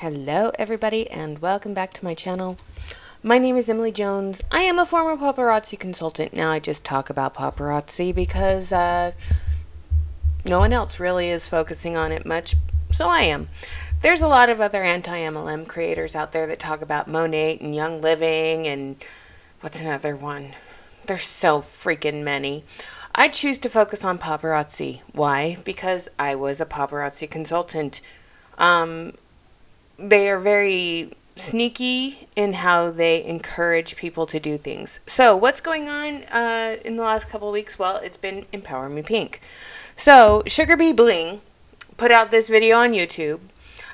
Hello everybody and welcome back to my channel. My name is Emily Jones. I am a former paparazzi consultant. Now I just talk about paparazzi because no one else really is focusing on it much, so I am. There's a lot of other anti-MLM creators out there that talk about Monat and Young Living and what's another one? There's so freaking many. I choose to focus on paparazzi. Why? Because I was a paparazzi consultant. They are very sneaky in how they encourage people to do things. So what's going on in the last couple of weeks? Well, it's been Empower Me Pink. So Sugar Bee Bling put out this video on YouTube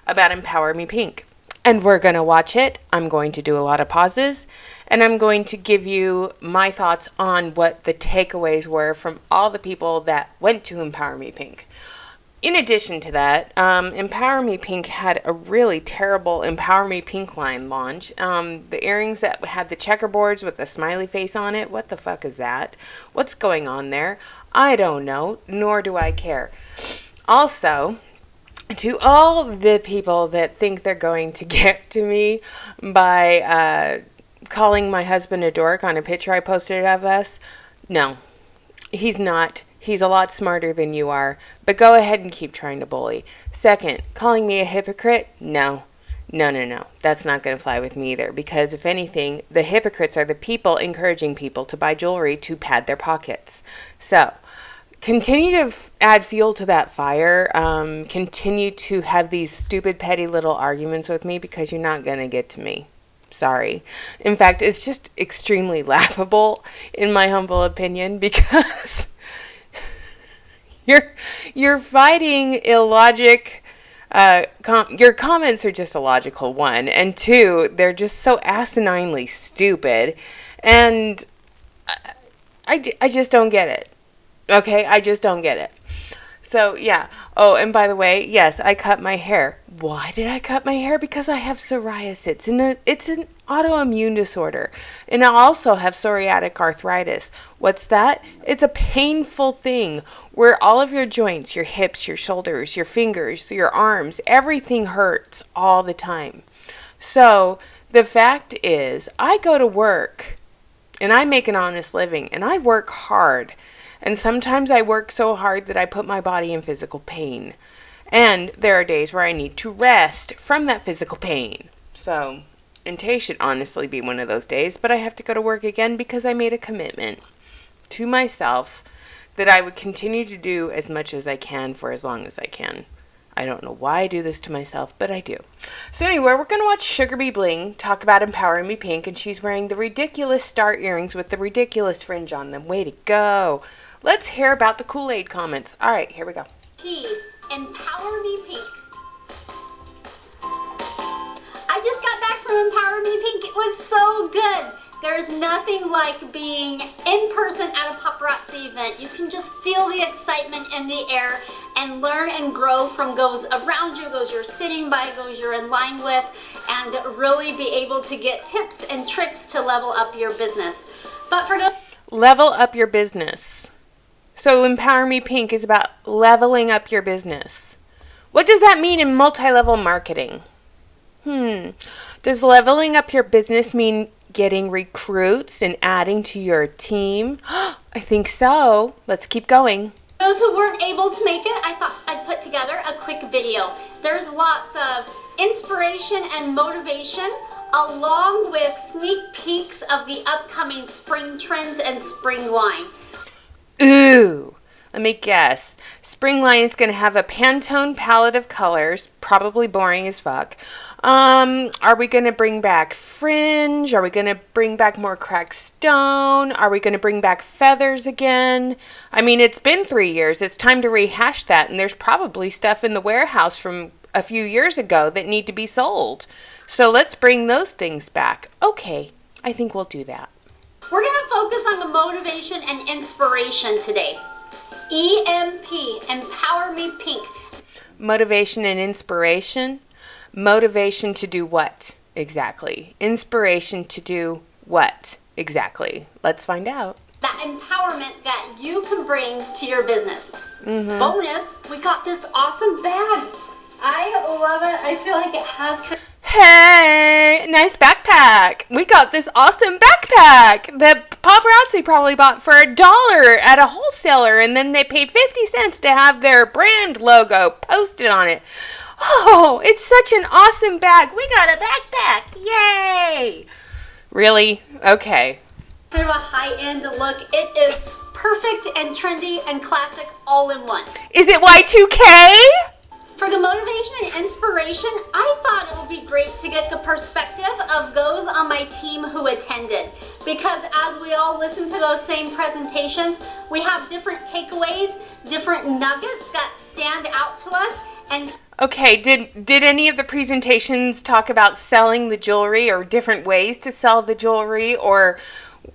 about Empower Me Pink. And we're going to watch it. I'm going to do a lot of pauses. And I'm going to give you my thoughts on what the takeaways were from all the people that went to Empower Me Pink. In addition to that, Empower Me Pink had a really terrible Empower Me Pink line launch. The earrings that had the checkerboards with the smiley face on it, what the fuck is that? What's going on there? I don't know, nor do I care. Also, to all the people that think they're going to get to me by calling my husband a dork on a picture I posted of us, no, he's not. He's a lot smarter than you are, but go ahead and keep trying to bully. Second, calling me a hypocrite? No. That's not going to fly with me either, because if anything, the hypocrites are the people encouraging people to buy jewelry to pad their pockets. So, continue to add fuel to that fire. Continue to have these stupid, petty little arguments with me, because you're not going to get to me. Sorry. In fact, it's just extremely laughable, in my humble opinion, because you're fighting illogic. Your comments are just illogical, one, and two, they're just so asininely stupid, and I just don't get it. Okay, I just don't get it. So, yeah. Oh, and by the way, yes, I cut my hair. Why did I cut my hair? Because I have psoriasis. It's an autoimmune disorder. And I also have psoriatic arthritis. What's that? It's a painful thing where all of your joints, your hips, your shoulders, your fingers, your arms, everything hurts all the time. So, the fact is, I go to work and I make an honest living and I work hard. And sometimes I work so hard that I put my body in physical pain. And there are days where I need to rest from that physical pain. So, and today should honestly be one of those days, but I have to go to work again because I made a commitment to myself that I would continue to do as much as I can for as long as I can. I don't know why I do this to myself, but I do. So anyway, we're going to watch Sugar Bee Bling talk about Empowering Me Pink, and she's wearing the ridiculous star earrings with the ridiculous fringe on them. Way to go. Let's hear about the Kool-Aid comments. All right, here we go. Empower Me Pink. I just got back from Empower Me Pink. It was so good. There's nothing like being in person at a paparazzi event. You can just feel the excitement in the air and learn and grow from those around you, those you're sitting by, those you're in line with, and really be able to get tips and tricks to level up your business. But for level up your business. So Empower Me Pink is about leveling up your business. What does that mean in multi-level marketing? Does leveling up your business mean getting recruits and adding to your team? I think so. Let's keep going. Those who weren't able to make it, I thought I'd put together a quick video. There's lots of inspiration and motivation, along with sneak peeks of the upcoming spring trends and spring line. Ooh, let me guess. Spring line is going to have a Pantone palette of colors, probably boring as fuck. Are we going to bring back fringe? Are we going to bring back more cracked stone? Are we going to bring back feathers again? I mean, it's been 3 years. It's time to rehash that, and there's probably stuff in the warehouse from a few years ago that need to be sold. So let's bring those things back. Okay, I think we'll do that. We're going to focus on the motivation and inspiration today. EMP, Empower Me Pink. Motivation and inspiration? Motivation to do what exactly? Inspiration to do what exactly? Let's find out. That empowerment that you can bring to your business. Bonus, we got this awesome bag. I love it. I feel like it has kind of... Hey, nice backpack. We got this awesome backpack that Paparazzi probably bought for $1 at a wholesaler, and then they paid 50 cents to have their brand logo posted on it. Oh, it's such an awesome bag. We got a backpack. Yay. Really? Okay. kind of a high-end look. It is perfect and trendy and classic all in one. Is it Y2K? For the motivation and inspiration, I thought it would be great to get the perspective of those on my team who attended. Because as we all listen to those same presentations, we have different takeaways, different nuggets that stand out to us. And okay, did any of the presentations talk about selling the jewelry or different ways to sell the jewelry, or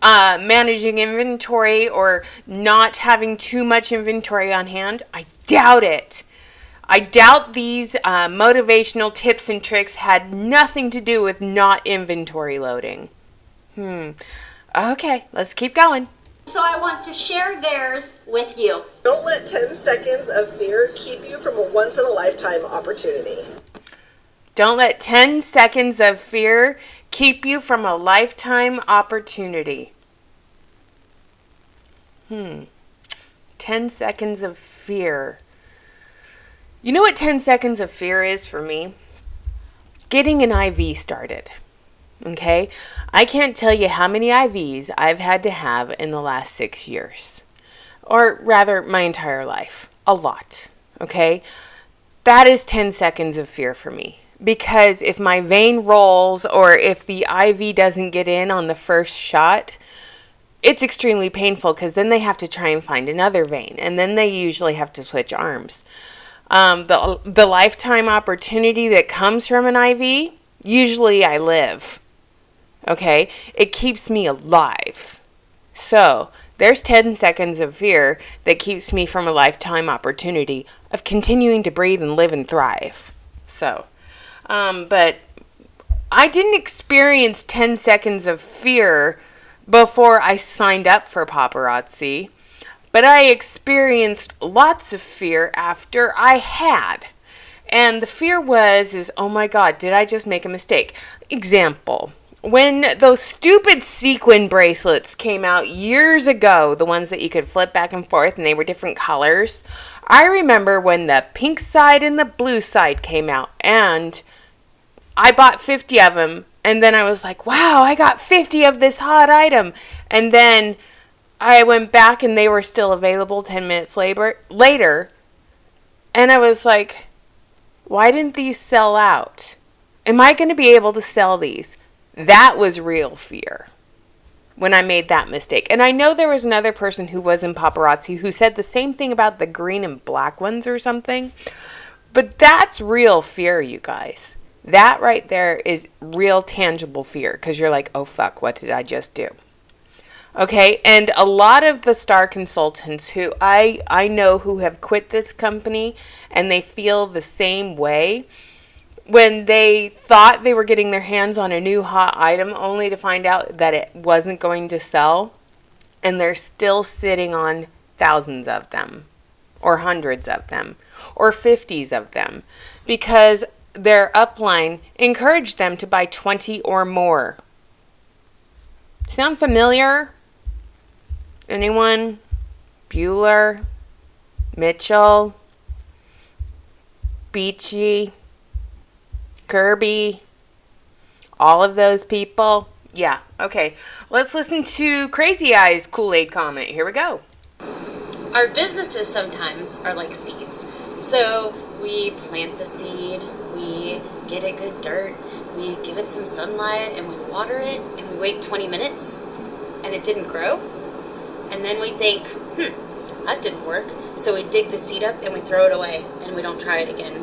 managing inventory, or not having too much inventory on hand? I doubt it. I doubt these motivational tips and tricks had nothing to do with not inventory loading. Okay, let's keep going. so I want to share theirs with you. Don't let 10 seconds of fear keep you from a once-in-a-lifetime opportunity. Don't let 10 seconds of fear keep you from a lifetime opportunity. 10 seconds of fear. You know what 10 seconds of fear is for me? Getting an IV started. Okay? I can't tell you how many IVs I've had to have in the last 6 years. Or rather, my entire life. A lot. Okay? That is 10 seconds of fear for me. Because if my vein rolls or if the IV doesn't get in on the first shot, it's extremely painful because then they have to try and find another vein. And then they usually have to switch arms. The lifetime opportunity that comes from an IV, usually I live. Okay? It keeps me alive. So, there's 10 seconds of fear that keeps me from a lifetime opportunity of continuing to breathe and live and thrive. So, but I didn't experience 10 seconds of fear before I signed up for Paparazzi. But I experienced lots of fear after I had. And the fear is, oh my God, did I just make a mistake? Example, when those stupid sequin bracelets came out years ago, the ones that you could flip back and forth and they were different colors, I remember when the pink side and the blue side came out, and I bought 50 of them, and then I was like, wow, I got 50 of this hot item. And then I went back and they were still available 10 minutes later. And I was like, why didn't these sell out? Am I going to be able to sell these? That was real fear when I made that mistake. And I know there was another person who was in Paparazzi who said the same thing about the green and black ones or something. But that's real fear, you guys. That right there is real tangible fear, because you're like, oh fuck, what did I just do? Okay, and a lot of the star consultants who I know who have quit this company, and they feel the same way, when they thought they were getting their hands on a new hot item only to find out that it wasn't going to sell, and they're still sitting on thousands of them, or hundreds of them, or 50s of them, because their upline encouraged them to buy 20 or more. Sound familiar? Anyone? Bueller? Mitchell? Beachy? Kirby? All of those people? Yeah, okay. Let's listen to Crazy Eyes Kool-Aid comment. Here we go. Our businesses sometimes are like seeds. So we plant the seed, we get it good dirt, we give it some sunlight, and we water it, and we wait 20 minutes, and it didn't grow. And then we think, that didn't work. So we dig the seed up and we throw it away and we don't try it again.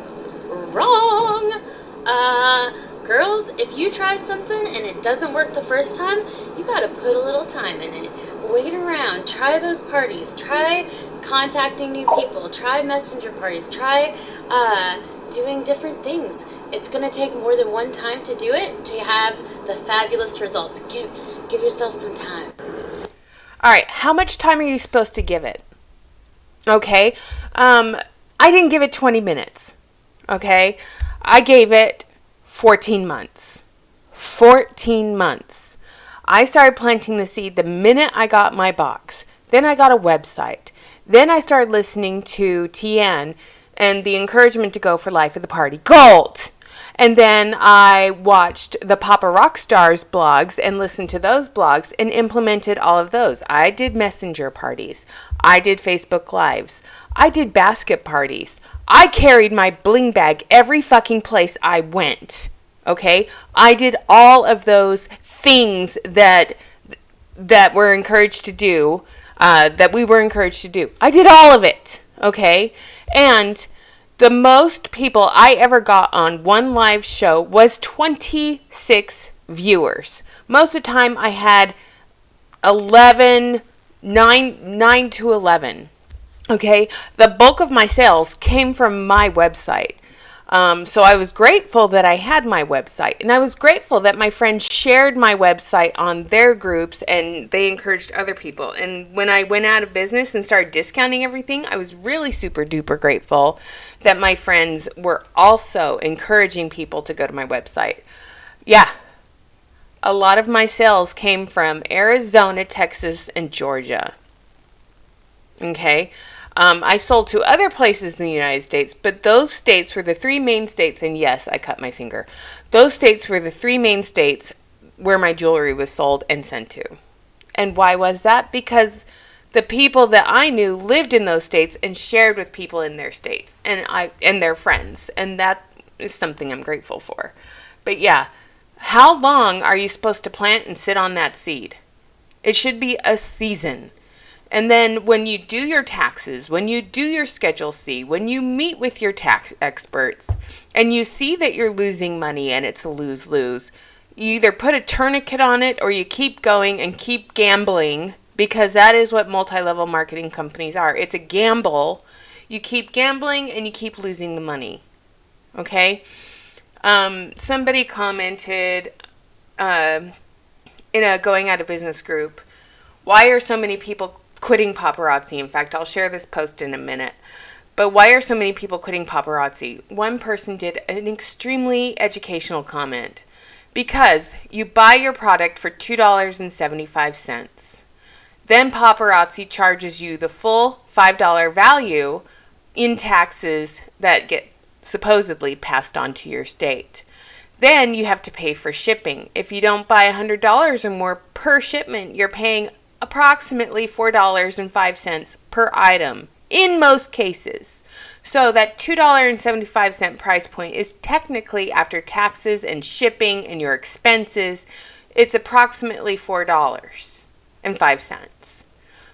Wrong! Girls, if you try something and it doesn't work the first time, you gotta put a little time in it. Wait around, try those parties, try contacting new people, try messenger parties, try doing different things. It's gonna take more than one time to do it to have the fabulous results. Give yourself some time. All right, how much time are you supposed to give it? Okay, I didn't give it 20 minutes. Okay? I gave it 14 months. 14 months. I started planting the seed the minute I got my box. Then I got a website. Then I started listening to Tian and the encouragement to go for Life of the Party Gold. And then I watched the Papa Rock Stars blogs and listened to those blogs and implemented all of those. I did messenger parties. I did Facebook Lives. I did basket parties. I carried my bling bag every fucking place I went. Okay? I did all of those things that were encouraged to do, that we were encouraged to do. I did all of it. Okay? And the most people I ever got on one live show was 26 viewers. Most of the time I had 9 to 11. Okay? The bulk of my sales came from my website. So I was grateful that I had my website. And I was grateful that my friends shared my website on their groups and they encouraged other people. And when I went out of business and started discounting everything, I was really super duper grateful that my friends were also encouraging people to go to my website. Yeah. A lot of my sales came from Arizona, Texas, and Georgia. Okay? I sold to other places in the United States, but those states were the three main states, and yes, I cut my finger. Those states were the three main states where my jewelry was sold and sent to. And why was that? Because the people that I knew lived in those states and shared with people in their states and their friends, and that is something I'm grateful for. But yeah, how long are you supposed to plant and sit on that seed? It should be a season. And then when you do your taxes, when you do your Schedule C, when you meet with your tax experts and you see that you're losing money and it's a lose-lose, you either put a tourniquet on it or you keep going and keep gambling, because that is what multi-level marketing companies are. It's a gamble. You keep gambling and you keep losing the money. Okay? Somebody commented in a going out of business group, why are so many people quitting paparazzi? In fact, I'll share this post in a minute. But why are so many people quitting paparazzi? One person did an extremely educational comment. Because you buy your product for $2.75. Then paparazzi charges you the full $5 value in taxes that get supposedly passed on to your state. Then you have to pay for shipping. If you don't buy $100 or more per shipment, you're paying approximately $4.05 per item in most cases. So that $2.75 price point is technically, after taxes and shipping and your expenses, it's approximately $4.05.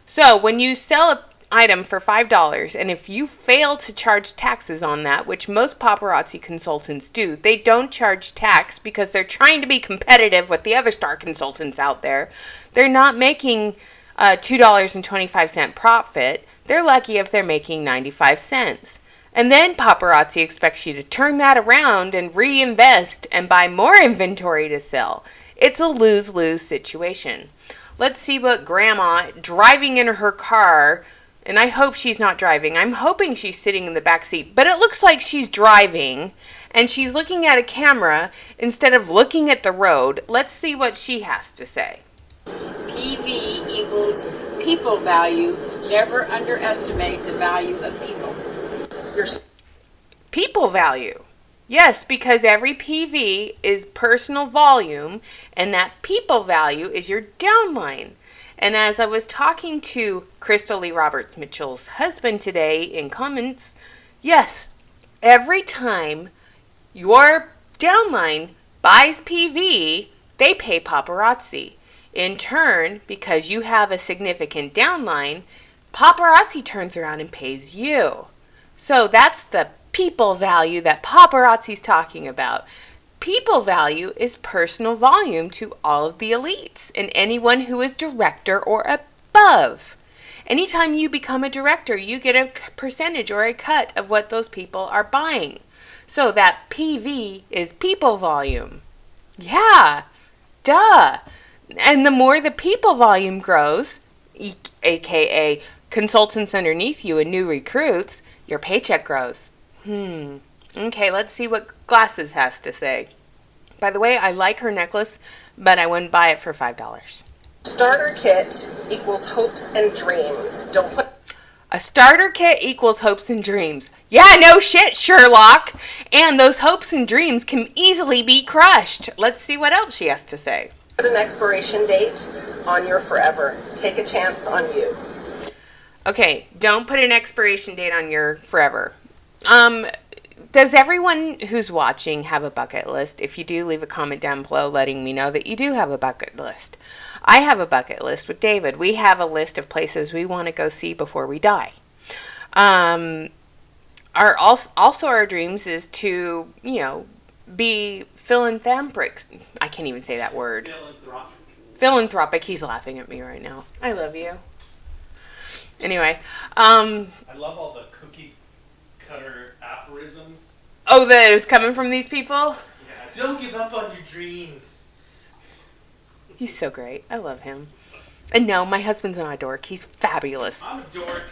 So when you sell an item for $5, and if you fail to charge taxes on that, which most paparazzi consultants do, they don't charge tax because they're trying to be competitive with the other star consultants out there. They're not making $2.25 profit. They're lucky if they're making 95 cents. And then paparazzi expects you to turn that around and reinvest and buy more inventory to sell. It's a lose-lose situation. Let's see what Grandma driving in her car, and I hope she's not driving. I'm hoping she's sitting in the back seat, but it looks like she's driving and she's looking at a camera instead of looking at the road. Let's see what she has to say. PV equals people value. Never underestimate the value of people. People value. Yes, because every PV is personal volume, and that people value is your downline. And as I was talking to Crystal Lee Roberts Mitchell's husband today in comments, yes, every time your downline buys PV, they pay paparazzi. In turn, because you have a significant downline, paparazzi turns around and pays you. So that's the people value that paparazzi's talking about. People value is personal volume to all of the elites and anyone who is director or above. Anytime you become a director, you get a percentage or a cut of what those people are buying. So that PV is people volume. Yeah, duh. And the more the people volume grows, aka consultants underneath you and new recruits, your paycheck grows. Okay, let's see what Glasses has to say. By the way, I like her necklace, but I wouldn't buy it for $5. Starter kit equals hopes and dreams. Don't put A starter kit equals hopes and dreams. Yeah, no shit, Sherlock. And those hopes and dreams can easily be crushed. Let's see what else she has to say. an expiration date on your forever. Take a chance on you. Okay, don't put an expiration date on your forever. Does everyone who's watching have a bucket list? If you do, leave a comment down below letting me know that you do have a bucket list. I have a bucket list with David. We have a list of places we want to go see before we die. Our dreams is to, be philanthropic. I can't even say that word. Philanthropic. He's laughing at me right now. I love you. Anyway, I love all the cookie cutter aphorisms. Oh, that it was coming from these people? Yeah, don't give up on your dreams. He's so great. I love him. And no, my husband's not a dork. He's fabulous. I'm a dork.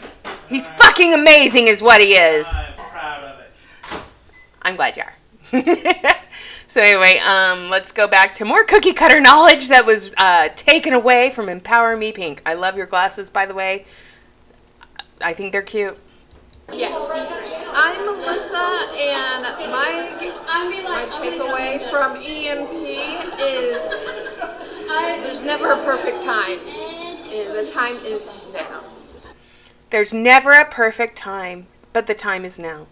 He's fucking amazing is what he is. I'm proud of it. I'm glad you are. So anyway, let's go back to more cookie cutter knowledge that was taken away from Empower Me Pink. I love your glasses, by the way. I think they're cute. Yes. I'm Melissa, and my takeaway from EMP is there's never a perfect time. And the time is now. There's never a perfect time, but the time is now.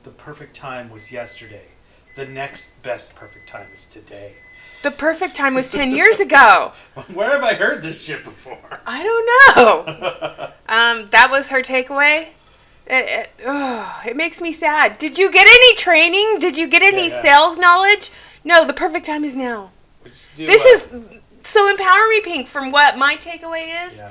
The perfect time was yesterday. The next best perfect time is today. The perfect time was 10 years ago. Where have I heard this shit before? I don't know. That was her takeaway. It makes me sad. Did you get any training? Did you get any sales knowledge? No, the perfect time is now. So Empower Me Pink, from what my takeaway is,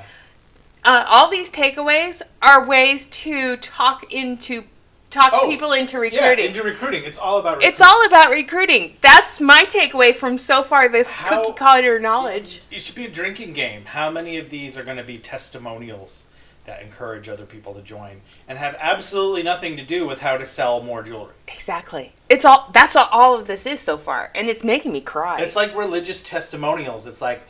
all these takeaways are ways to talk people into recruiting. Yeah, into recruiting. It's all about recruiting. It's all about recruiting. That's my takeaway from so far this cookie cutter knowledge. It should be a drinking game. How many of these are going to be testimonials that encourage other people to join and have absolutely nothing to do with how to sell more jewelry? Exactly. That's all of this is so far, and it's making me cry. It's like religious testimonials. It's like,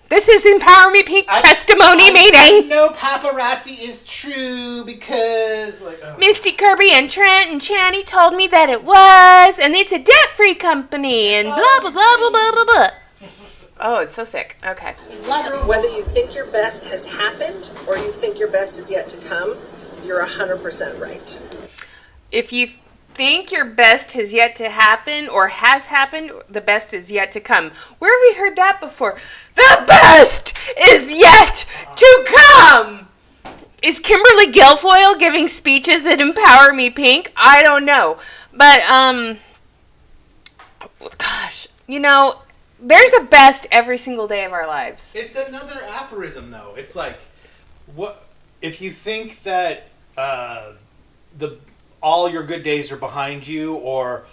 this is Empower Me Pink testimony meeting. I know paparazzi is true because Misty Kirby and Trent and Channy told me that it was, and it's a debt-free company, and blah, blah, blah, blah, blah, blah, blah. Oh, it's so sick. Okay. Whether you think your best has happened or you think your best is yet to come, you're 100% right. If you think your best has yet to happen or has happened, the best is yet to come. Where have we heard that before? The best is yet to come! Is Kimberly Guilfoyle giving speeches at Empower Me Pink? I don't know. But, gosh, there's a best every single day of our lives. It's another aphorism, though. It's like, what if you think that all your good days are behind you, or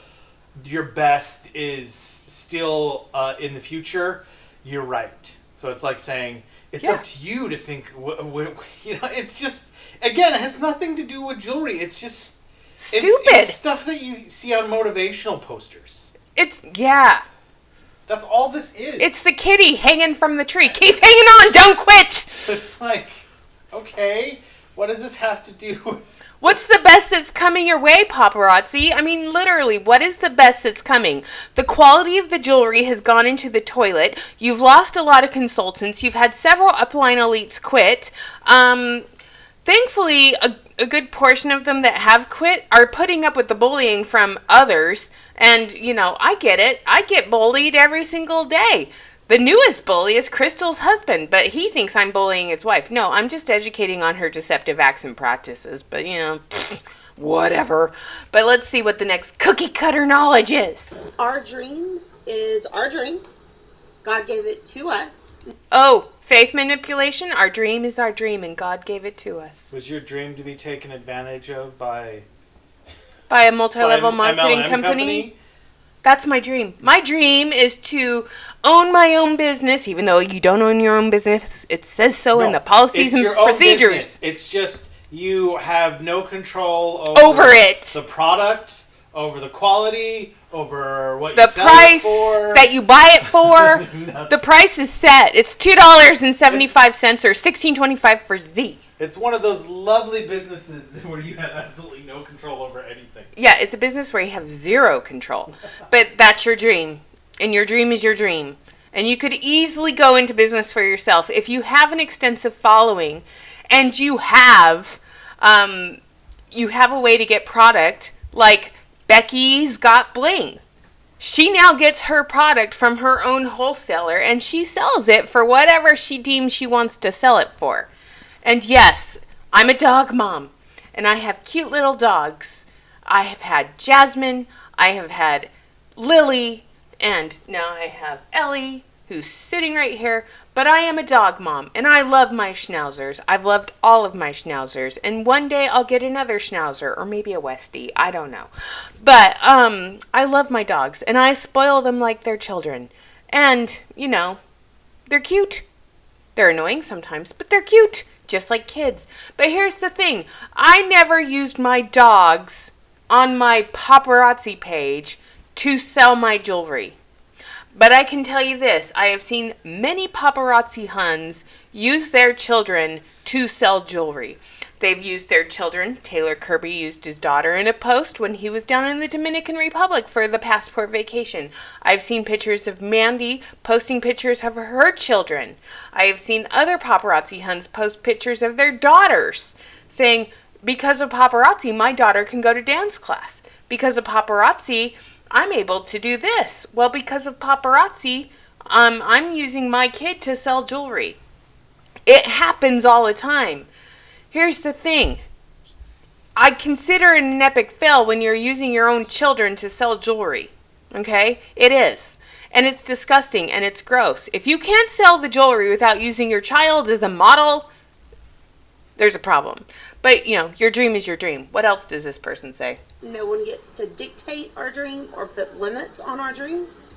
your best is still in the future? You're right. So it's like saying it's up to you to think. It's just, again, it has nothing to do with jewelry. It's just stupid. It's stuff that you see on motivational posters. That's all this is. It's the kitty hanging from the tree. Keep hanging on. Don't quit. It's like, okay, what does this have to do with... What's the best that's coming your way, paparazzi? I mean, literally, what is the best that's coming? The quality of the jewelry has gone into the toilet. You've lost a lot of consultants. You've had several upline elites quit. Thankfully, a good portion of them that have quit are putting up with the bullying from others. And, I get it. I get bullied every single day. The newest bully is Crystal's husband, but he thinks I'm bullying his wife. No, I'm just educating on her deceptive acts and practices. But, whatever. But let's see what the next cookie cutter knowledge is. Our dream is our dream. God gave it to us. Oh, faith manipulation? Our dream is our dream, and God gave it to us. Was your dream to be taken advantage of by a multi-level marketing MLM company? That's my dream. My dream is to own my own business, even though you don't own your own business. It says so in the policies and procedures. It's just you have no control Over it. the product, over the quality, over what The you sell price it for. that you buy it for, the price is set. It's $2.75 or $16.25 for Z. It's one of those lovely businesses where you have absolutely no control over anything. Yeah, it's a business where you have zero control. But that's your dream. And your dream is your dream. And you could easily go into business for yourself. If you have an extensive following and you have a way to get product, like Becky's Got Bling. She now gets her product from her own wholesaler and she sells it for whatever she deems she wants to sell it for. And yes, I'm a dog mom, and I have cute little dogs. I have had Jasmine, I have had Lily, and now I have Ellie, who's sitting right here. But I am a dog mom, and I love my schnauzers. I've loved all of my schnauzers, and one day I'll get another schnauzer, or maybe a Westie, I don't know. But I love my dogs, and I spoil them like they're children. And, you know, they're cute. They're annoying sometimes, but they're cute. Just like kids. But here's the thing. I never used my dogs on my paparazzi page to sell my jewelry. But I can tell you this. I have seen many paparazzi huns use their children to sell jewelry. They've used their children. Taylor Kirby used his daughter in a post when he was down in the Dominican Republic for the passport vacation. I've seen pictures of Mandy posting pictures of her children. I have seen other paparazzi huns post pictures of their daughters, saying, because of paparazzi, my daughter can go to dance class. Because of paparazzi, I'm able to do this. Well, because of paparazzi, I'm using my kid to sell jewelry. It happens all the time. Here's the thing. I consider it an epic fail when you're using your own children to sell jewelry. Okay? It is. And it's disgusting and it's gross. If you can't sell the jewelry without using your child as a model, there's a problem. But, you know, your dream is your dream. What else does this person say? No one gets to dictate our dream or put limits on our dreams.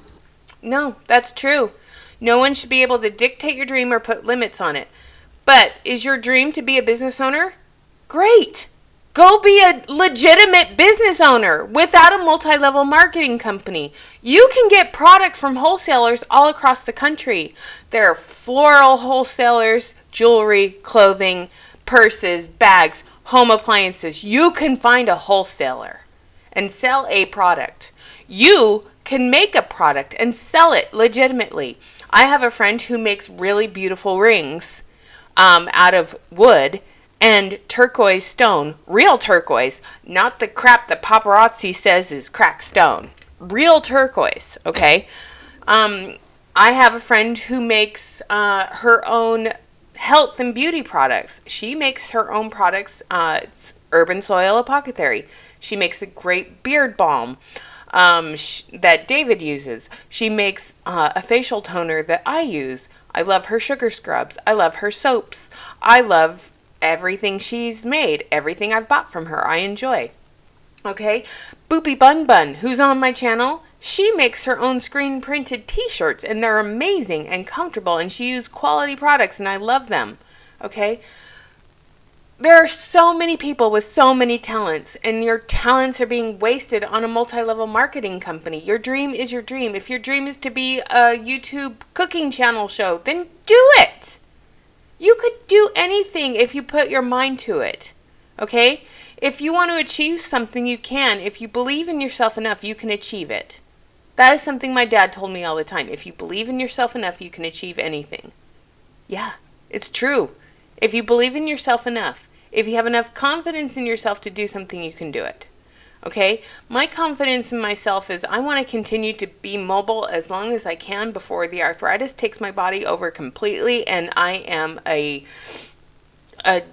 No, that's true. No one should be able to dictate your dream or put limits on it. But is your dream to be a business owner? Great. Go be a legitimate business owner without a multi-level marketing company. You can get product from wholesalers all across the country. There are floral wholesalers, jewelry, clothing, purses, bags, home appliances. You can find a wholesaler and sell a product. You can make a product and sell it legitimately. I have a friend who makes really beautiful rings out of wood and turquoise stone. Real turquoise, not the crap that paparazzi says is cracked stone. Real turquoise, okay? I have a friend who makes her own health and beauty products. She makes her own products. It's Urban Soil Apothecary. She makes a great beard balm that David uses. She makes a facial toner that I use. I love her sugar scrubs. I love her soaps. I love everything she's made. Everything I've bought from her, I enjoy. Okay? Boopy Bun Bun, who's on my channel, she makes her own screen printed t-shirts, and they're amazing and comfortable, and she uses quality products, and I love them. Okay? There are so many people with so many talents, and your talents are being wasted on a multi-level marketing company. Your dream is your dream. If your dream is to be a YouTube cooking channel show, then do it. You could do anything if you put your mind to it. Okay? If you want to achieve something, you can. If you believe in yourself enough, you can achieve it. That is something my dad told me all the time. If you believe in yourself enough, you can achieve anything. Yeah, it's true. If you believe in yourself enough, if you have enough confidence in yourself to do something, you can do it. Okay? My confidence in myself is I want to continue to be mobile as long as I can before the arthritis takes my body over completely and I am a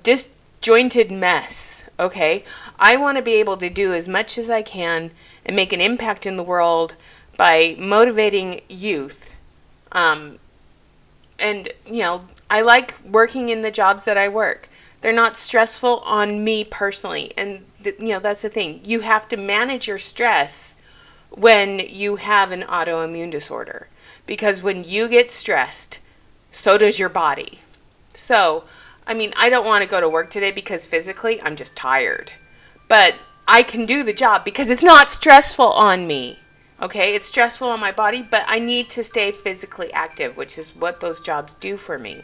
disjointed mess. Okay? I want to be able to do as much as I can and make an impact in the world by motivating youth. And, you know, I like working in the jobs that I work. They're not stressful on me personally. And, you know, that's the thing. You have to manage your stress when you have an autoimmune disorder. Because when you get stressed, so does your body. So, I mean, I don't want to go to work today because physically I'm just tired. But I can do the job because it's not stressful on me. Okay, it's stressful on my body, but I need to stay physically active, which is what those jobs do for me.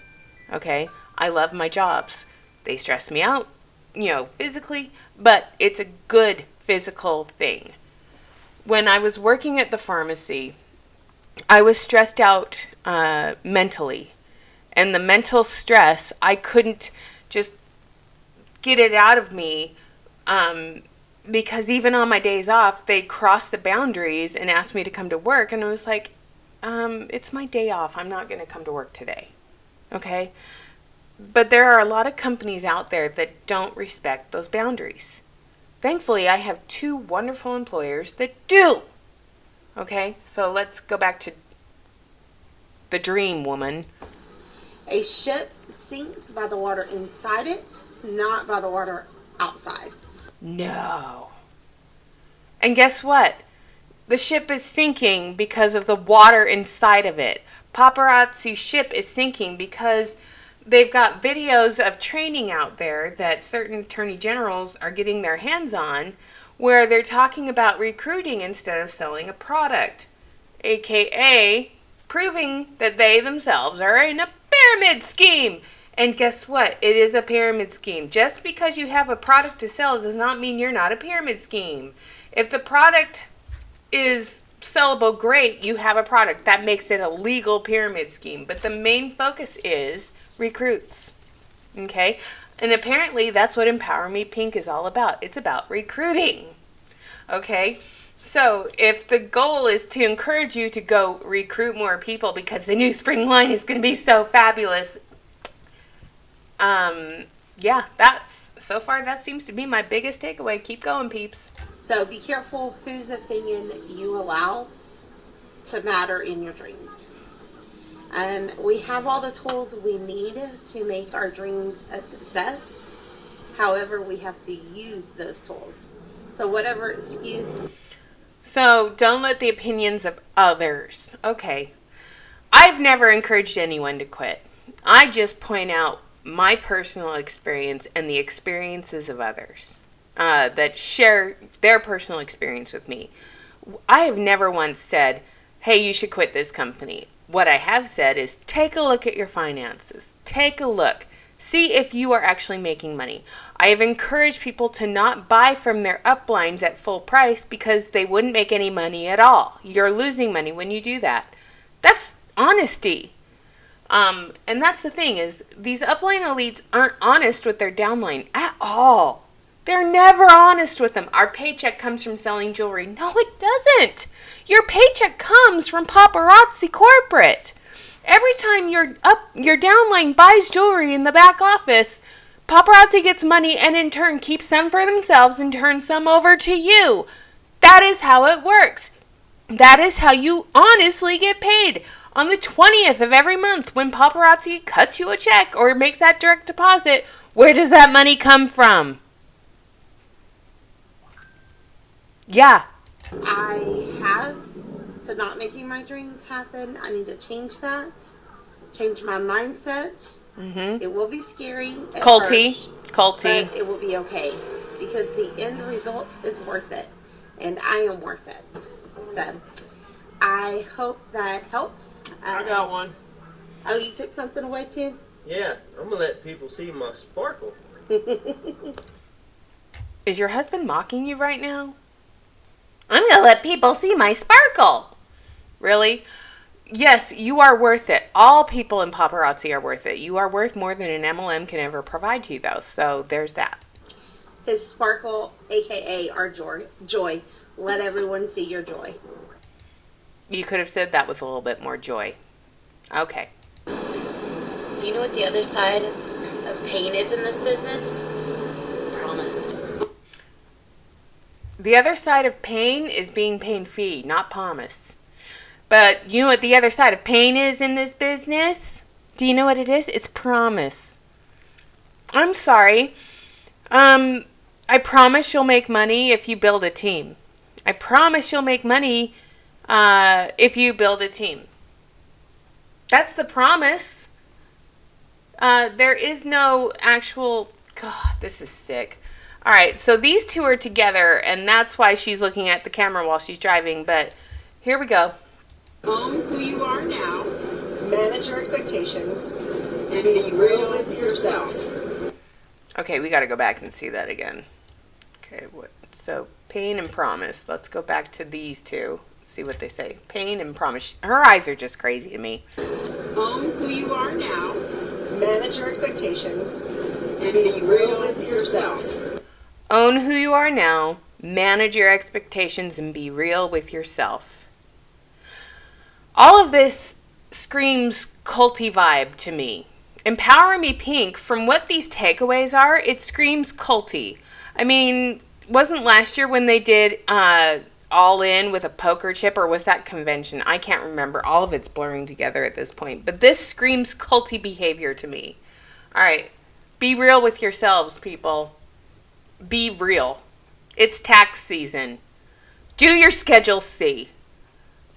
Okay, I love my jobs. They stress me out, physically, but it's a good physical thing. When I was working at the pharmacy, I was stressed out mentally. And the mental stress, I couldn't just get it out of me because even on my days off, they crossed the boundaries and asked me to come to work. And I was like, it's my day off. I'm not going to come to work today. Okay? But there are a lot of companies out there that don't respect those boundaries. Thankfully, I have 2 wonderful employers that do. Okay? So let's go back to the dream woman. A ship sinks by the water inside it, not by the water outside. No. And guess what? The ship is sinking because of the water inside of it. Paparazzi ship is sinking because they've got videos of training out there that certain attorney generals are getting their hands on where they're talking about recruiting instead of selling a product, aka proving that they themselves are in a pyramid scheme. And guess what? It is a pyramid scheme. Just because you have a product to sell does not mean you're not a pyramid scheme. If the product is sellable, great, you have a product. That makes it a legal pyramid scheme. But the main focus is recruits. Okay? And apparently that's what Empower Me Pink is all about. It's about recruiting. Okay? So if the goal is to encourage you to go recruit more people because the new spring line is going to be so fabulous, so far that seems to be my biggest takeaway. Keep going, peeps. So be careful whose opinion you allow to matter in your dreams. We have all the tools we need to make our dreams a success. However, we have to use those tools. So whatever excuse. So don't let the opinions of others. Okay. I've never encouraged anyone to quit. I just point out my personal experience and the experiences of others that share their personal experience with me. I have never once said, hey, you should quit this company. What I have said is take a look at your finances. Take a look. See if you are actually making money. I have encouraged people to not buy from their uplines at full price because they wouldn't make any money at all. You're losing money when you do that. That's honesty. And that's the thing is these upline elites aren't honest with their downline at all. They're never honest with them. Our paycheck comes from selling jewelry. No, it doesn't. Your paycheck comes from paparazzi corporate. Every time your downline buys jewelry in the back office, paparazzi gets money and in turn keeps some for themselves and turns some over to you. That is how it works. That is how you honestly get paid. On the 20th of every month, when paparazzi cuts you a check or makes that direct deposit, where does that money come from? Yeah. I have to not making my dreams happen. I need to change that. Change my mindset. Mm-hmm. It will be scary. Culty. But it will be okay. Because the end result is worth it. And I am worth it. So, I hope that helps. I got one. Oh, you took something away too? Yeah, I'm going to let people see my sparkle. Is your husband mocking you right now? I'm going to let people see my sparkle. Really? Yes, you are worth it. All people in paparazzi are worth it. You are worth more than an MLM can ever provide to you, though. So there's that. His sparkle, a.k.a. our joy. Let everyone see your joy. You could have said that with a little bit more joy. Okay. Do you know what the other side of pain is in this business? Promise. The other side of pain is being pain-free, not promise. But you know what the other side of pain is in this business? Do you know what it is? It's promise. I'm sorry. I promise you'll make money if you build a team. I promise you'll make money if you build a team. That's the promise. There is no actual... God, this is sick. All right, so these two are together, and that's why she's looking at the camera while she's driving, but here we go. Own who you are now, manage your expectations, and be real with yourself. Okay, we got to go back and see that again. Okay, so pain and promise. Let's go back to these two. See what they say. Pain and promise. Her eyes are just crazy to me. Own who you are now, manage your expectations, and be real with yourself. Own who you are now, manage your expectations, and be real with yourself. All of this screams culty vibe to me. Empower Me Pink, from what these takeaways are, it screams culty. I mean, wasn't last year when they did All In with a poker chip, or was that convention? I can't remember. All of it's blurring together at this point. But this screams culty behavior to me. All right. Be real with yourselves, people. Be real. It's tax season. Do your Schedule C.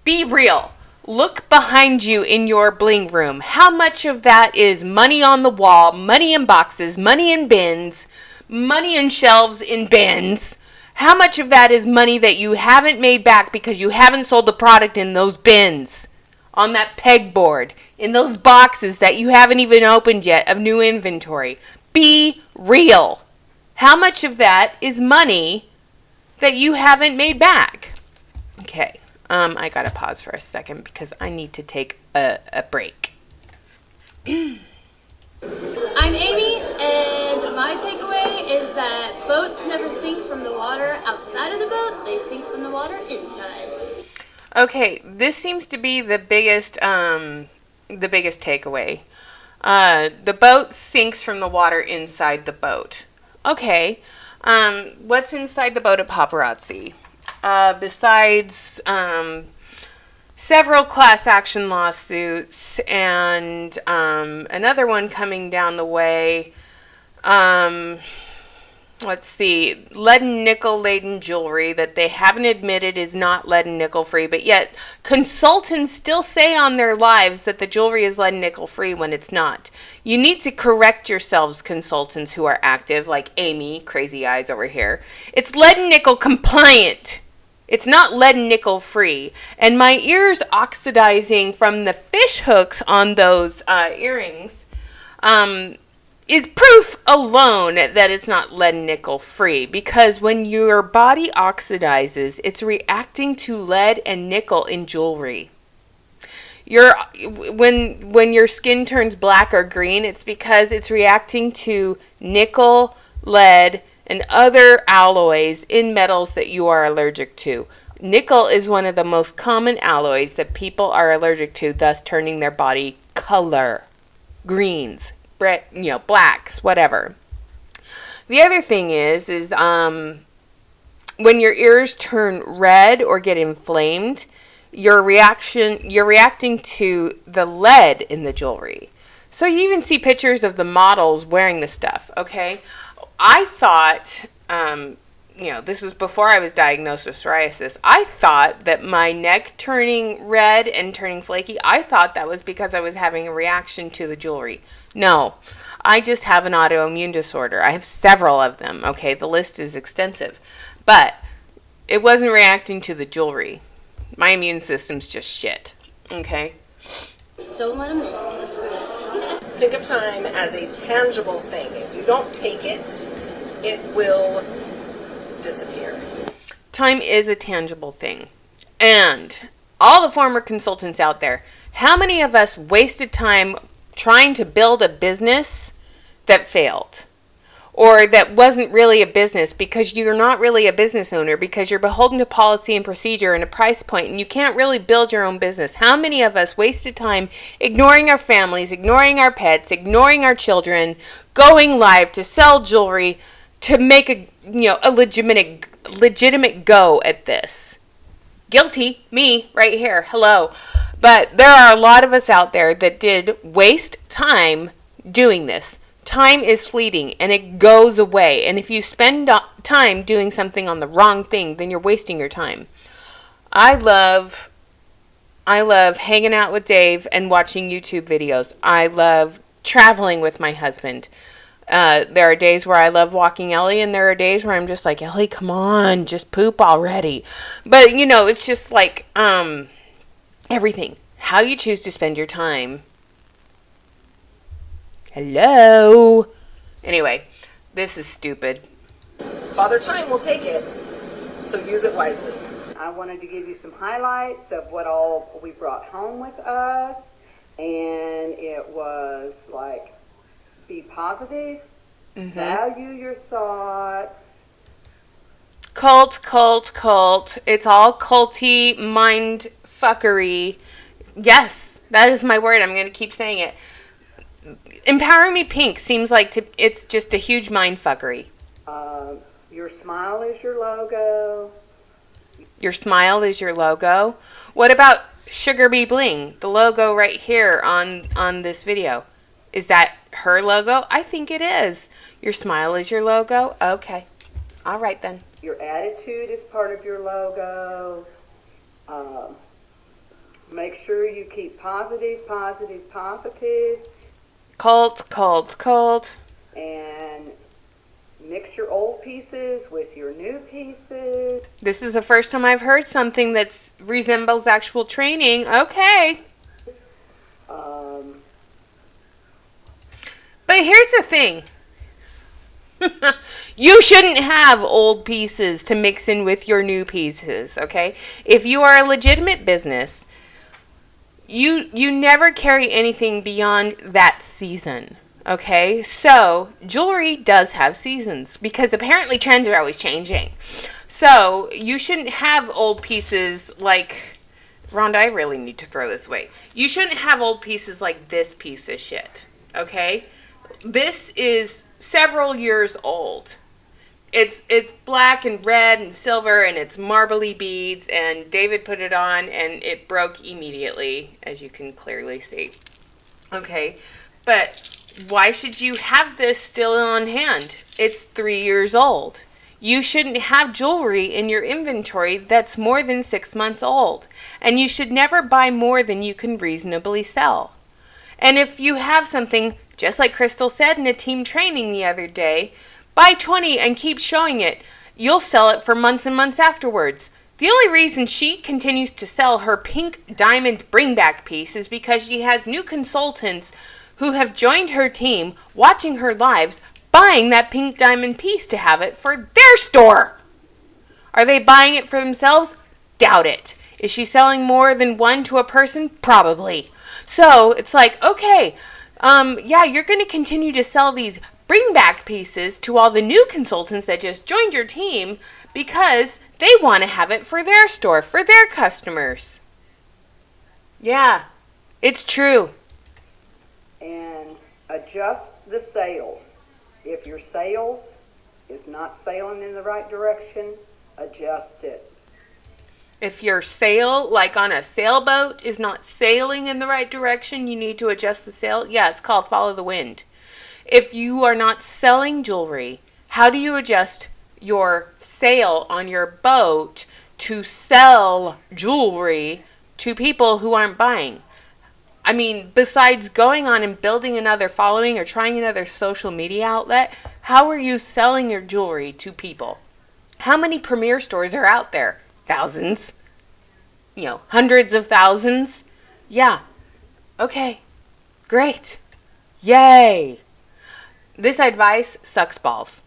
Be real. Look behind you in your bling room. How much of that is money on the wall, money in boxes, money in bins, money in shelves in bins? How much of that is money that you haven't made back because you haven't sold the product in those bins, on that pegboard, in those boxes that you haven't even opened yet of new inventory? Be real. How much of that is money that you haven't made back? Okay, I gotta pause for a second because I need to take a break. I'm Amy, and my takeaway is that boats never sink from the water outside of the boat, they sink from the water inside. Okay, this seems to be the biggest takeaway. The boat sinks from the water inside the boat. Okay, what's inside the boat of paparazzi? Besides several class action lawsuits and another one coming down the way. Let's see, lead and nickel laden jewelry that they haven't admitted is not lead and nickel free, but yet consultants still say on their lives that the jewelry is lead and nickel free when it's not. You need to correct yourselves, consultants who are active, like Amy, crazy eyes over here. It's lead and nickel compliant. It's not lead and nickel free. And my ears oxidizing from the fish hooks on those earrings is proof alone that it's not lead and nickel free, because when your body oxidizes, it's reacting to lead and nickel in jewelry. When your skin turns black or green, it's because it's reacting to nickel, lead, and other alloys in metals that you are allergic to. Nickel is one of the most common alloys that people are allergic to, thus turning their body color. Greens, blacks, whatever. The other thing is when your ears turn red or get inflamed, you're reacting to the lead in the jewelry. So you even see pictures of the models wearing the stuff, okay? I thought, this was before I was diagnosed with psoriasis. I thought that my neck turning red and turning flaky, I thought that was because I was having a reaction to the jewelry. No, I just have an autoimmune disorder. I have several of them, okay? The list is extensive. But it wasn't reacting to the jewelry. My immune system's just shit, okay? Don't let them in. Think of time as a tangible thing. If you don't take it, it will disappear. Time is a tangible thing. And all the former consultants out there, how many of us wasted time trying to build a business that failed? Or that wasn't really a business because you're not really a business owner, because you're beholden to policy and procedure and a price point, and you can't really build your own business. How many of us wasted time ignoring our families, ignoring our pets, ignoring our children, going live to sell jewelry to make a legitimate go at this? Guilty, me, right here, hello. But there are a lot of us out there that did waste time doing this. Time is fleeting and it goes away. And if you spend time doing something on the wrong thing, then you're wasting your time. I love hanging out with Dave and watching YouTube videos. I love traveling with my husband. There are days where I love walking Ellie, and there are days where I'm just like, Ellie, come on, just poop already. But, you know, it's just like everything. How you choose to spend your time. Hello? Anyway, this is stupid. Father Time will take it, so use it wisely. I wanted to give you some highlights of what all we brought home with us, and it was like, be positive, value your thoughts. Cult. It's all culty mind fuckery. Yes, that is my word. I'm going to keep saying it. Empower Me Pink seems like it's just a huge mind fuckery. Your smile is your logo. Your smile is your logo. What about Sugar Bee Bling? The logo right here on this video. Is that her logo? I think it is. Your smile is your logo? Okay. All right then. Your attitude is part of your logo. Make sure you keep positive. Cult. And mix your old pieces with your new pieces. This is the first time I've heard something that resembles actual training. Okay. But here's the thing. You shouldn't have old pieces to mix in with your new pieces, okay? If you are a legitimate business, you never carry anything beyond that season, okay? So, jewelry does have seasons because apparently trends are always changing. So, you shouldn't have old pieces like... Rhonda, I really need to throw this away. You shouldn't have old pieces like this piece of shit, okay? This is several years old. It's black and red and silver, and it's marbly beads, and David put it on and it broke immediately, as you can clearly see. Okay, but why should you have this still on hand? It's 3 years old. You shouldn't have jewelry in your inventory that's more than 6 months old, and you should never buy more than you can reasonably sell. And if you have something, just like Crystal said in a team training the other day, buy 20 and keep showing it. You'll sell it for months and months afterwards. The only reason she continues to sell her pink diamond bring-back piece is because she has new consultants who have joined her team, watching her lives, buying that pink diamond piece to have it for their store. Are they buying it for themselves? Doubt it. Is she selling more than one to a person? Probably. So it's like, okay, yeah, you're going to continue to sell these bring back pieces to all the new consultants that just joined your team because they want to have it for their store, for their customers. Yeah, it's true. And adjust the sales. If your sales is not sailing in the right direction, adjust it. If your sail, like on a sailboat, is not sailing in the right direction, you need to adjust the sail. Yeah, it's called follow the wind. If you are not selling jewelry, how do you adjust your sail on your boat to sell jewelry to people who aren't buying? I mean, besides going on and building another following or trying another social media outlet, how are you selling your jewelry to people? How many premier stores are out there? Thousands. You know, hundreds of thousands. Yeah. Okay. Great. Yay. This advice sucks balls.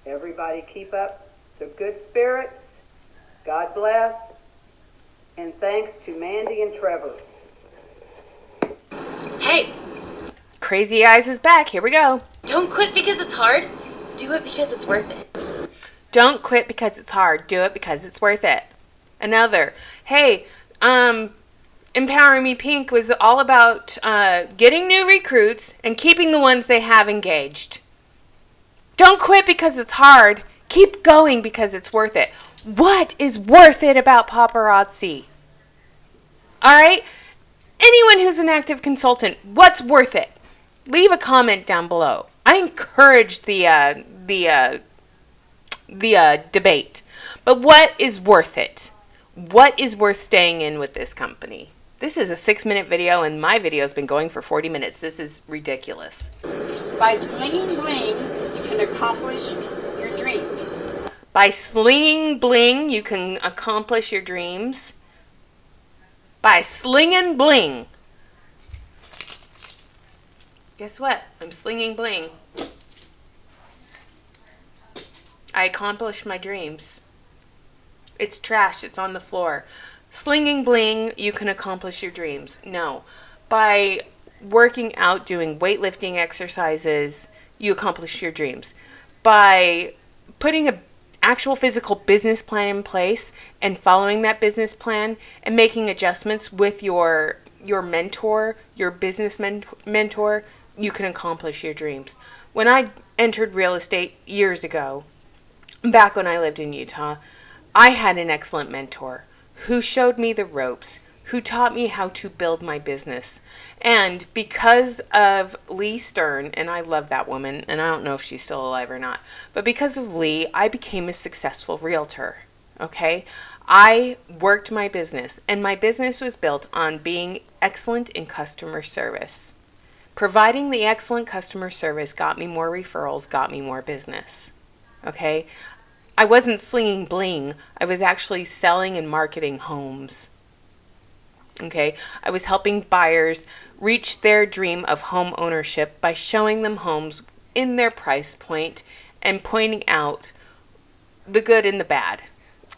Everybody keep up the good spirits. God bless. And thanks to Mandy and Trevor. Hey! Crazy Eyes is back. Here we go. Don't quit because it's hard. Do it because it's worth it. Don't quit because it's hard. Do it because it's worth it. Another. Hey, Empower Me Pink was all about getting new recruits and keeping the ones they have engaged. Don't quit because it's hard. Keep going because it's worth it. What is worth it about paparazzi? All right? Anyone who's an active consultant, what's worth it? Leave a comment down below. I encourage the debate. But what is worth it? What is worth staying in with this company? This is a 6-minute video, and my video has been going for 40 minutes. This is ridiculous. By slinging bling, you can accomplish your dreams. By slinging bling, you can accomplish your dreams. By slinging bling. Guess what? I'm slinging bling. I accomplished my dreams. It's trash. It's on the floor. Slinging bling, you can accomplish your dreams. No. By working out, doing weightlifting exercises, you accomplish your dreams. By putting an actual physical business plan in place and following that business plan and making adjustments with your mentor, your business mentor, you can accomplish your dreams. When I entered real estate years ago, back when I lived in Utah, I had an excellent mentor who showed me the ropes, who taught me how to build my business. And because of Lee Stern, and I love that woman, and I don't know if she's still alive or not, but because of Lee, I became a successful realtor. Okay? I worked my business, and my business was built on being excellent in customer service. Providing the excellent customer service got me more referrals, got me more business. Okay? I wasn't slinging bling. I was actually selling and marketing homes. Okay? I was helping buyers reach their dream of home ownership by showing them homes in their price point and pointing out the good and the bad.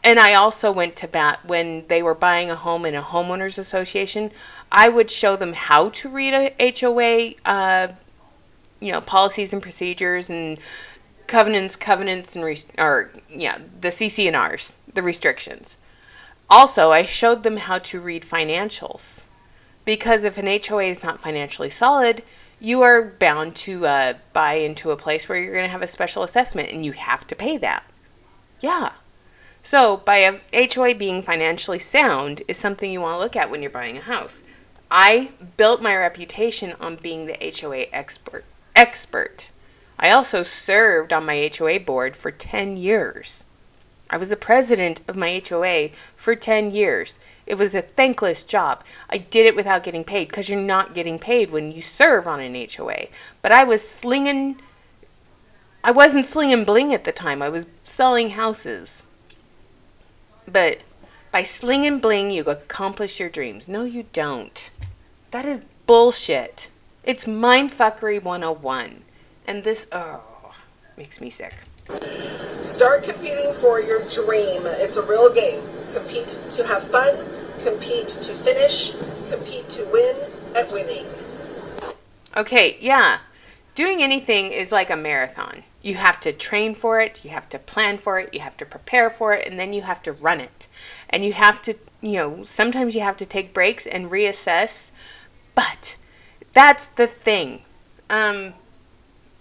And I also went to bat when they were buying a home in a homeowners association. I would show them how to read a HOA, policies and procedures and covenants, and the CC&Rs, the restrictions. Also, I showed them how to read financials, because if an HOA is not financially solid, you are bound to buy into a place where you're going to have a special assessment, and you have to pay that. Yeah. So, by a HOA being financially sound is something you want to look at when you're buying a house. I built my reputation on being the HOA expert. I also served on my HOA board for 10 years. I was the president of my HOA for 10 years. It was a thankless job. I did it without getting paid, because you're not getting paid when you serve on an HOA. But I wasn't slinging bling at the time. I was selling houses. But by slinging bling, you accomplish your dreams. No, you don't. That is bullshit. It's mindfuckery 101. And this, makes me sick. Start competing for your dream. It's a real game. Compete to have fun, compete to finish, compete to win at winning. Okay, yeah. Doing anything is like a marathon. You have to train for it, you have to plan for it, you have to prepare for it, and then you have to run it. And you have to, sometimes you have to take breaks and reassess. But that's the thing.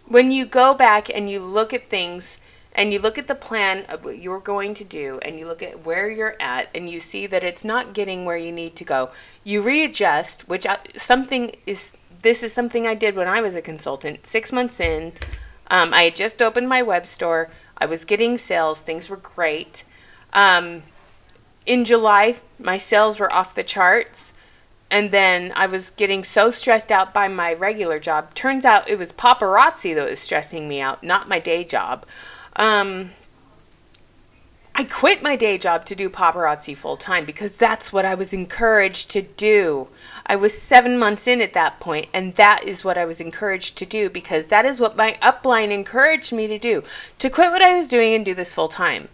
When you go back and you look at things and you look at the plan of what you're going to do and you look at where you're at and you see that it's not getting where you need to go, you readjust, this is something I did when I was a consultant. 6 months in, I had just opened my web store. I was getting sales. Things were great. In July, my sales were off the charts. And then I was getting so stressed out by my regular job. Turns out it was paparazzi that was stressing me out, not my day job. I quit my day job to do paparazzi full time because that's what I was encouraged to do. I was 7 months in at that point, and that is what I was encouraged to do because that is what my upline encouraged me to do, to quit what I was doing and do this full time.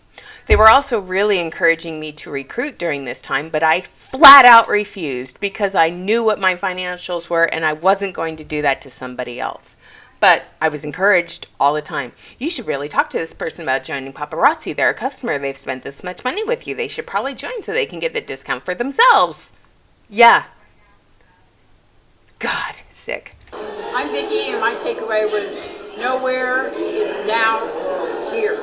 They were also really encouraging me to recruit during this time, but I flat out refused because I knew what my financials were and I wasn't going to do that to somebody else. But I was encouraged all the time. You should really talk to this person about joining paparazzi. They're a customer. They've spent this much money with you. They should probably join so they can get the discount for themselves. Yeah. God, sick. I'm Vicki, and my takeaway was nowhere, it's now, here.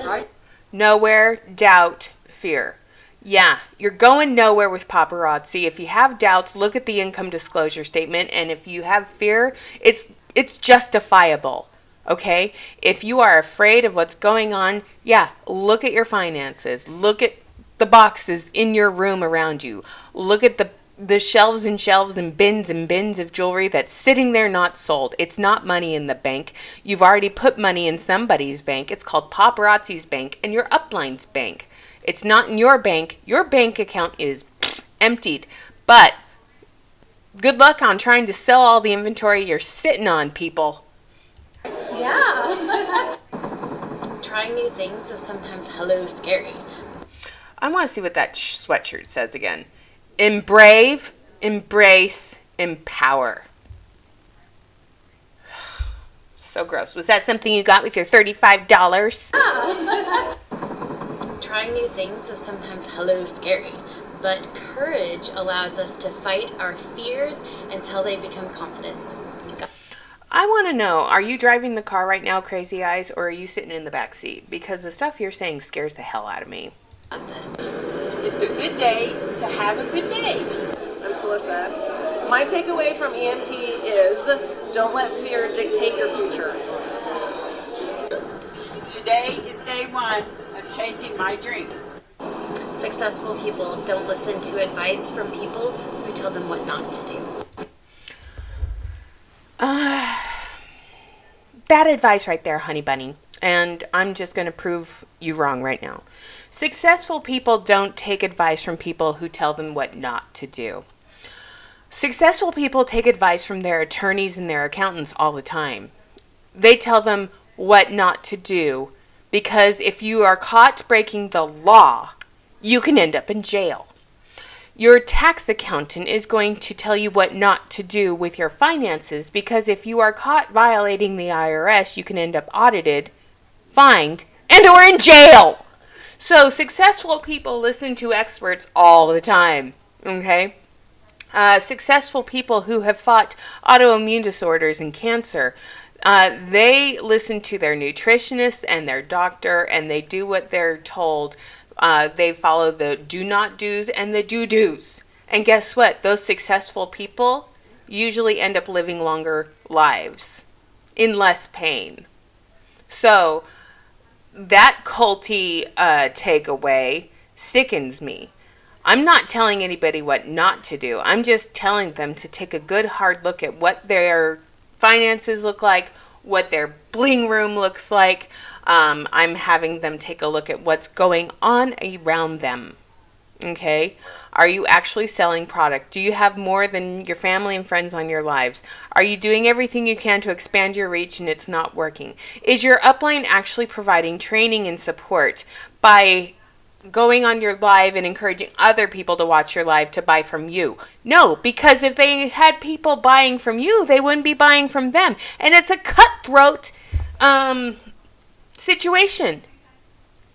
Right? Nowhere, doubt, fear. Yeah, you're going nowhere with paparazzi. If you have doubts, look at the income disclosure statement. And if you have fear, it's justifiable. Okay? If you are afraid of what's going on, yeah, look at your finances. Look at the boxes in your room around you. Look at the the shelves and shelves and bins of jewelry that's sitting there not sold. It's not money in the bank. You've already put money in somebody's bank. It's called paparazzi's bank and your upline's bank. It's not in your bank. Your bank account is emptied. But good luck on trying to sell all the inventory you're sitting on, people. Yeah. Trying new things is sometimes hello scary. I want to see what that sweatshirt says again. Embrave, embrace, empower. So gross. Was that something you got with your $35? Trying new things is sometimes hello scary, but courage allows us to fight our fears until they become confidence. I want to know, are you driving the car right now, Crazy Eyes, or are you sitting in the back seat? Because the stuff you're saying scares the hell out of me. It's a good day to have a good day. I'm Celissa. My takeaway from EMP is don't let fear dictate your future. Today is day one of chasing my dream. Successful people don't listen to advice from people who tell them what not to do. Bad advice right there, honey bunny. And I'm just going to prove you wrong right now. Successful people don't take advice from people who tell them what not to do. Successful people take advice from their attorneys and their accountants all the time. They tell them what not to do because if you are caught breaking the law, you can end up in jail. Your tax accountant is going to tell you what not to do with your finances because if you are caught violating the IRS, you can end up audited, fined, and or in jail. So successful people listen to experts all the time, okay? Successful people who have fought autoimmune disorders and cancer, they listen to their nutritionist and their doctor, and they do what they're told. They follow the do not do's and the do do's. And guess what? Those successful people usually end up living longer lives in less pain. So that culty takeaway sickens me. I'm not telling anybody what not to do. I'm just telling them to take a good hard look at what their finances look like, what their bling room looks like. I'm having them take a look at what's going on around them. Okay? Are you actually selling product? Do you have more than your family and friends on your lives? Are you doing everything you can to expand your reach and it's not working? Is your upline actually providing training and support by going on your live and encouraging other people to watch your live to buy from you? No, because if they had people buying from you, they wouldn't be buying from them. And it's a cutthroat situation.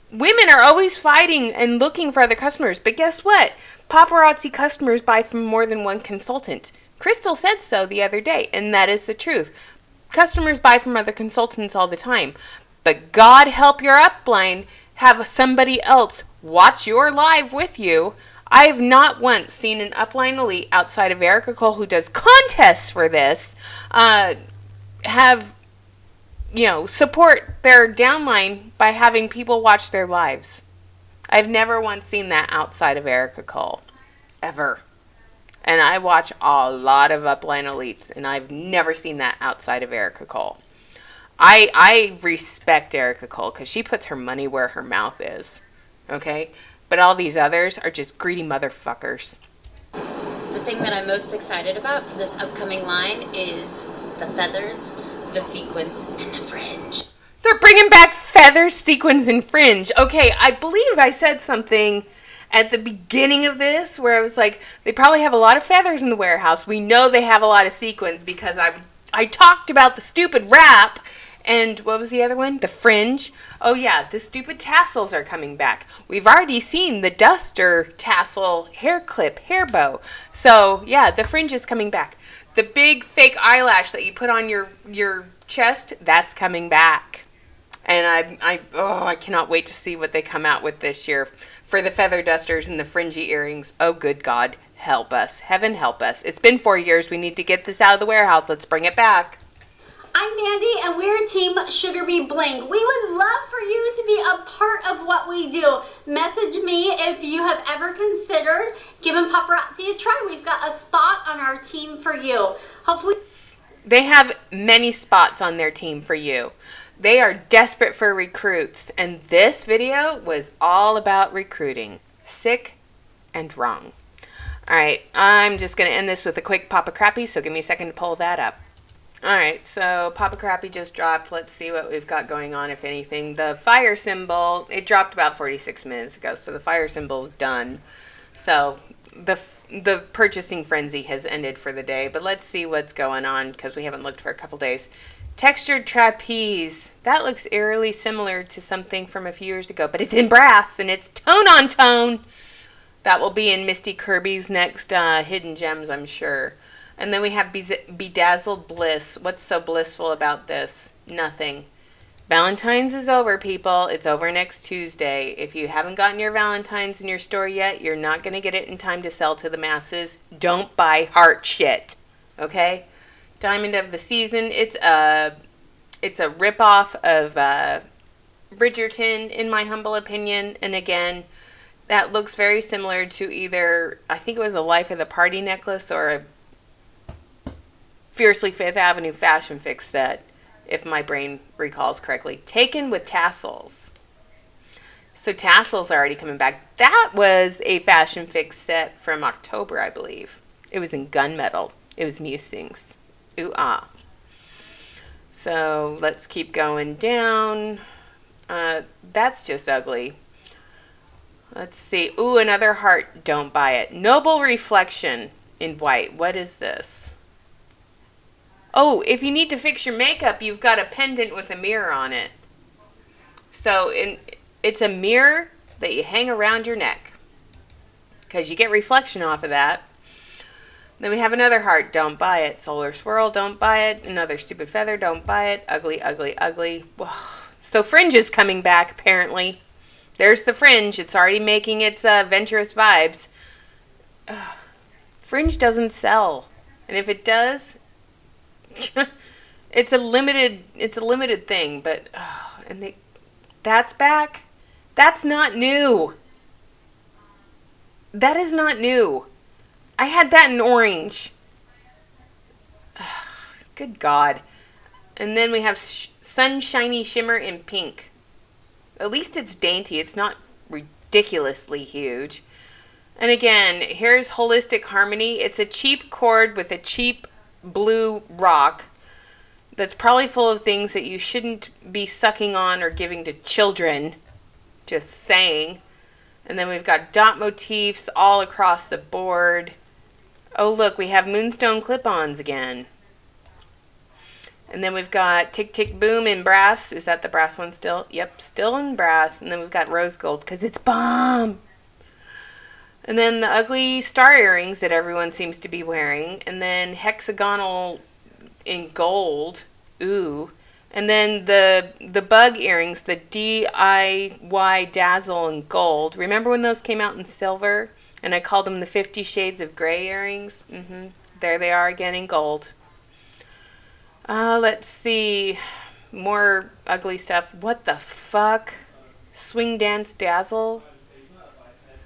Women are always fighting and looking for other customers, but guess what? Paparazzi customers buy from more than one consultant. Crystal said so the other day, and that is the truth. Customers buy from other consultants all the time, but God help your upline have somebody else watch your live with you. I have not once seen an upline elite outside of Erica Cole, who does contests for this, support their downline by having people watch their lives. I've never once seen that outside of Erica Cole. Ever. And I watch a lot of upline elites, and I've never seen that outside of Erica Cole. I respect Erica Cole because she puts her money where her mouth is. Okay? But all these others are just greedy motherfuckers. The thing that I'm most excited about for this upcoming line is the feathers, the sequins, and the fringe. They're bringing back feathers, sequins, and fringe. Okay, I believe I said something at the beginning of this where I was like, they probably have a lot of feathers in the warehouse. We know they have a lot of sequins because I talked about the stupid wrap. And what was the other one? The fringe. Oh yeah, the stupid tassels are coming back. We've already seen the duster tassel hair clip, hair bow. So yeah, the fringe is coming back. The big fake eyelash that you put on your chest, that's coming back. And I cannot wait to see what they come out with this year for the feather dusters and the fringy earrings. Oh good God, help us. Heaven help us. It's been 4 years. We need to get this out of the warehouse. Let's bring it back. I'm Mandy, and we're Team Sugar Bee Bling. We would love for you to be a part of what we do. Message me if you have ever considered giving paparazzi a try. We've got a spot on our team for you. Hopefully. They have many spots on their team for you. They are desperate for recruits, and this video was all about recruiting. Sick and wrong. All right, I'm just going to end this with a quick Papa Crappy, so give me a second to pull that up. All right, so Papa Crappy just dropped. Let's see what we've got going on, if anything. The fire symbol, it dropped about 46 minutes ago, so the fire symbol is done. So the purchasing frenzy has ended for the day, but let's see what's going on because we haven't looked for a couple days. Textured trapeze. That looks eerily similar to something from a few years ago, but it's in brass and it's tone on tone. That will be in Misty Kirby's next Hidden Gems, I'm sure. And then we have Bedazzled Bliss. What's so blissful about this? Nothing. Valentine's is over, people. It's over next Tuesday. If you haven't gotten your Valentine's in your store yet, you're not going to get it in time to sell to the masses. Don't buy heart shit. Okay? Diamond of the Season. It's a ripoff of Bridgerton, in my humble opinion. And again, that looks very similar to either, I think it was a Life of the Party necklace or a Fiercely Fifth Avenue Fashion Fix set, if my brain recalls correctly. Taken with tassels. So tassels are already coming back. That was a Fashion Fix set from October, I believe. It was in gunmetal. It was Musings. Ooh, ah. So let's keep going down. That's just ugly. Let's see. Ooh, another heart. Don't buy it. Noble Reflection in white. What is this? Oh, if you need to fix your makeup, you've got a pendant with a mirror on it. So it's a mirror that you hang around your neck, because you get reflection off of that. Then we have another heart. Don't buy it. Solar Swirl. Don't buy it. Another Stupid Feather. Don't buy it. Ugly, ugly, ugly. Whoa. So Fringe is coming back, apparently. There's the Fringe. It's already making its Venturous vibes. Fringe doesn't sell. And if it does, it's a limited thing, but that's back. That's not new. That is not new. I had that in orange. Good God. And then we have Sunshiny Shimmer in pink. At least it's dainty. It's not ridiculously huge. And again, here's Holistic Harmony. It's a cheap cord with a cheap blue rock that's probably full of things that you shouldn't be sucking on or giving to children. Just saying. And then we've got dot motifs all across the board. Oh, look, we have Moonstone clip-ons again. And then we've got Tick Tick Boom in brass. Is that the brass one still? Yep, still in brass. And then we've got rose gold because it's bomb. And then the ugly star earrings that everyone seems to be wearing. And then hexagonal in gold. Ooh. And then the bug earrings, the DIY Dazzle in gold. Remember when those came out in silver? And I called them the 50 Shades of Grey earrings? There they are again in gold. Let's see. More ugly stuff. What the fuck? Swing Dance Dazzle?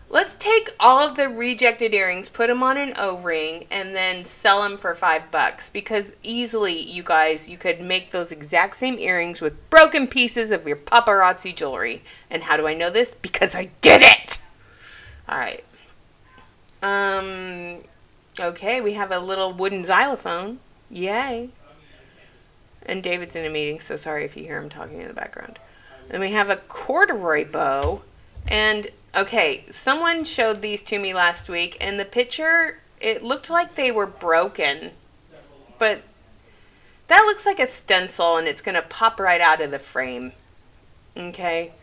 Let's take all of the rejected earrings, put them on an O-ring, and then sell them for $5. Because easily, you guys, you could make those exact same earrings with broken pieces of your paparazzi jewelry. And how do I know this? Because I did it! Alright. Okay, we have a little wooden xylophone. Yay. And David's in a meeting, so sorry if you hear him talking in the background. Then we have a corduroy bow. And, okay, someone showed these to me last week, and the picture, it looked like they were broken. But that looks like a stencil, and it's going to pop right out of the frame. Okay?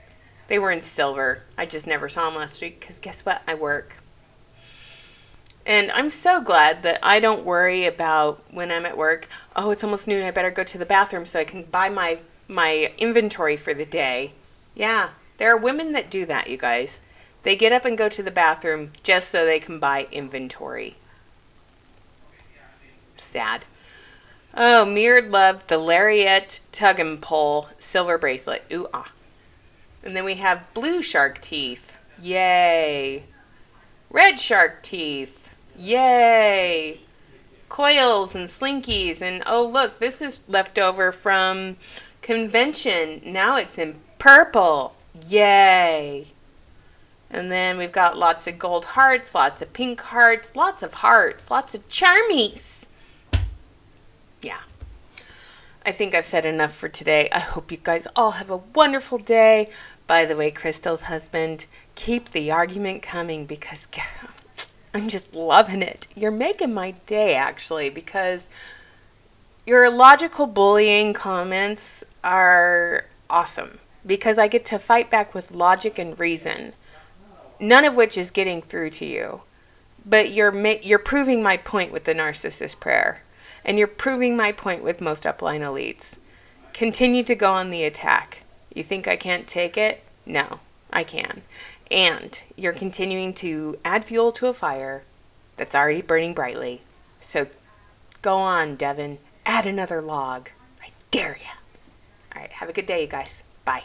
They were in silver. I just never saw them last week, because guess what? I work. And I'm so glad that I don't worry about when I'm at work, oh, it's almost noon, I better go to the bathroom so I can buy my inventory for the day. Yeah, there are women that do that, you guys. They get up and go to the bathroom just so they can buy inventory. Sad. Oh, Mirrored Love, the Lariat Tug and Pull silver bracelet. Ooh, ah. And then we have blue shark teeth. Yay. Red shark teeth. Yay. Coils and slinkies. And oh, look, this is left over from convention. Now it's in purple. Yay. And then we've got lots of gold hearts, lots of pink hearts, lots of charmies. Yeah. I think I've said enough for today. I hope you guys all have a wonderful day. By the way, Crystal's husband, keep the argument coming because I'm just loving it. You're making my day, actually, because your logical bullying comments are awesome because I get to fight back with logic and reason, none of which is getting through to you. But you're proving my point with the narcissist prayer, and you're proving my point with most upline elites. Continue to go on the attack. You think I can't take it? No, I can. And you're continuing to add fuel to a fire that's already burning brightly. So go on, Devin. Add another log. I dare ya. All right, have a good day, you guys. Bye.